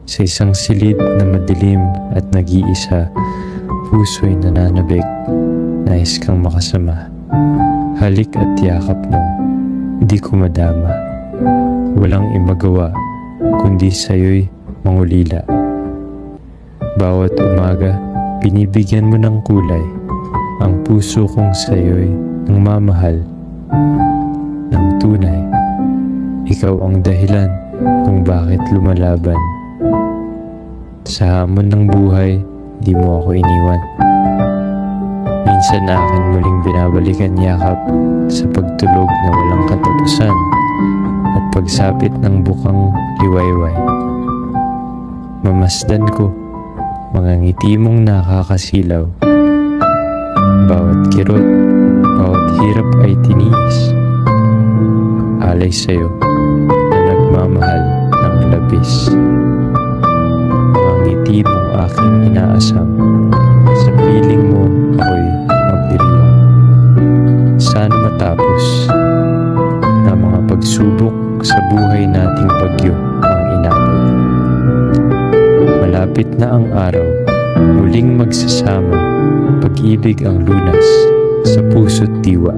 Sa isang silid na madilim at nag-iisa, puso'y nananabik, nais kang makasama. Halik at yakap mo, di ko madama. Walang imagawa, kundi sa'yo'y mangulila. Bawat umaga, binibigyan mo ng kulay ang puso kong sa'yo'y nang mamahal ng tunay. Ikaw ang dahilan kung bakit lumalaban. Sa hamon ng buhay, di mo ako iniwan. Minsan na akin muling binabalikan yakap sa pagtulog na walang katapusan at pagsapit ng bukang liwayway. Mamasdan ko mga ngiti mong nakakasilaw. Bawat kirot, bawat hirap ay tiniis. Alay sa'yo na nagmamahal ng labis. Ngiti mong aking inaasam, sa piling mo ako'y magdiriwang. Sana matapos na mga pagsubok sa buhay nating bagyo ang inabot. Malapit na ang araw, muling magsasama, pag-ibig ang lunas sa puso't diwa.